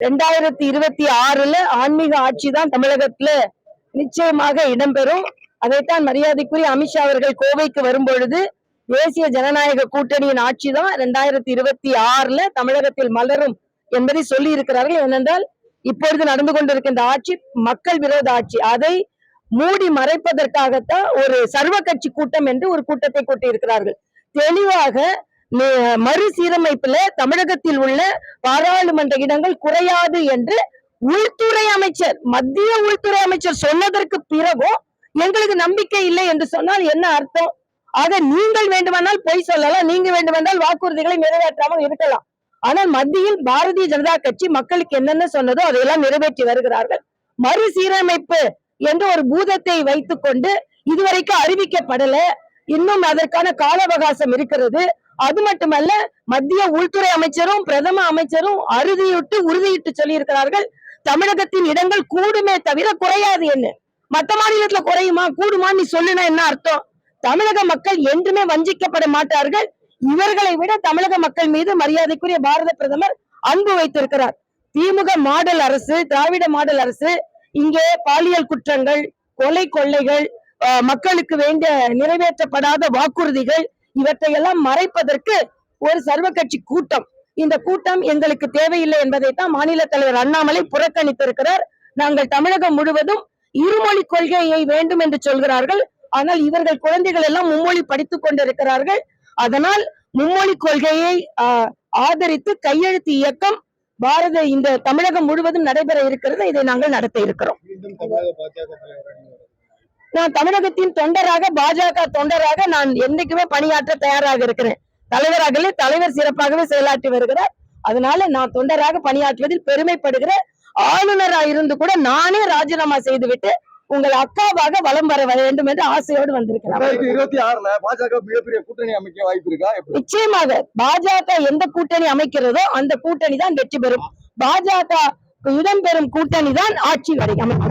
2026 ஆன்மீக ஆட்சி தான் தமிழகத்துல நிச்சயமாக இடம்பெறும். அதைத்தான் மரியாதைக்குரிய அமித்ஷா அவர்கள் கோவைக்கு வரும்பொழுது தேசிய ஜனநாயக கூட்டணியின் ஆட்சி தான் 2026 தமிழகத்தில் மலரும் என்பதை சொல்லி இருக்கிறார்கள். ஏனென்றால் இப்பொழுது நடந்து கொண்டிருக்கின்ற ஆட்சி மக்கள் விரோத ஆட்சி. அதை மூடி மறைப்பதற்காகத்தான் ஒரு சர்வ கட்சி கூட்டம் என்று ஒரு கூட்டத்தை கூட்டியிருக்கிறார்கள். தெளிவாக மறுசீரமைப்புல தமிழகத்தில் உள்ள பாராளுமன்ற இடங்கள் குறையாது என்று உள்துறை அமைச்சர், மத்திய உள்துறை அமைச்சர் சொன்னதற்கு பிறகும் எங்களுக்கு நம்பிக்கை இல்லை என்று சொன்னால் என்ன அர்த்தம்? ஆக நீங்கள் வேண்டுமானால் பொய் சொல்லலாம், நீங்க வேண்டுமென்றால் வாக்குறுதிகளை நிறைவேற்றாமல் இருக்கலாம். ஆனால் மத்தியில் பாரதிய ஜனதா கட்சி மக்களுக்கு என்னென்ன சொன்னதோ அதையெல்லாம் நிறைவேற்றி வருகிறார்கள். மறுசீரமைப்பு என்று ஒரு பூதத்தை வைத்துக் கொண்டு இதுவரைக்கும் அறிவிக்கப்படல. இன்னும் அதற்கான கால அவகாசம் இருக்கிறது. அது மட்டுமல்ல, மத்திய உள்துறை அமைச்சரும் பிரதம அமைச்சரும் உறுதியிட்டு சொல்லி இருக்கிறார்கள், தமிழகத்தின் இடங்கள் கூடுமே தவிர குறையாது. என்ன மற்ற மாநிலத்துல குறையுமா கூடுமா நீ சொல்லுனா என்ன அர்த்தம்? தமிழக மக்கள் என்றுமே வஞ்சிக்கப்பட மாட்டார்கள். இவர்களை விட தமிழக மக்கள் மீது மரியாதைக்குரிய பாரத பிரதமர் அன்பு வைத்திருக்கிறார். திமுக மாடல் அரசு, திராவிட மாடல் அரசு இங்கே பாலியல் குற்றங்கள், கொலை கொள்ளைகள், மக்களுக்கு வேண்டிய நிறைவேற்றப்படாத வாக்குறுதிகள் இவற்றையெல்லாம் மறைப்பதற்கு ஒரு சர்வ கட்சி கூட்டம். இந்த கூட்டம் எங்களுக்கு தேவையில்லை என்பதைத்தான் மாநில தலைவர் அண்ணாமலை புறக்கணித்திருக்கிறார். நாங்கள் தமிழகம் முழுவதும் இருமொழி கொள்கையை வேண்டும் என்று சொல்கிறார்கள். ஆனால் இவர்கள் குழந்தைகள் எல்லாம் மும்மொழி படித்துக் கொண்டிருக்கிறார்கள். அதனால் மும்மொழி கொள்கையை ஆதரித்து கையெழுத்து இயக்கம் இந்த தமிழகம் முழுவதும் நடைபெற இருக்கிறது. இதை நாங்கள் நடத்த இருக்கிறோம். நான் தமிழகத்தின் தொண்டராக, பாஜக தொண்டராக நான் என்னைக்குமே பணியாற்ற தயாராக இருக்கிறேன். தலைவராகவே தலைவர் சிறப்பாகவே செயலாற்றி வருகிறார். அதனால நான் தொண்டராக பணியாற்றுவதில் பெருமைப்படுகிறேன். ஆளுநராக இருந்து கூட நானே ராஜினாமா செய்துவிட்டு உங்கள் அக்காவாக வலம் வர வேண்டும் என்று ஆசையோடு வந்திருக்கிறேன். 2026 பாஜக மிகப்பெரிய கூட்டணி அமைக்க வாய்ப்பு இருக்கா? நிச்சயமாக பாஜக எந்த கூட்டணி அமைக்கிறதோ அந்த கூட்டணி தான் வெற்றி பெறும். பாஜக இடம்பெறும் கூட்டணி தான் ஆட்சி வரை அமைக்கும்.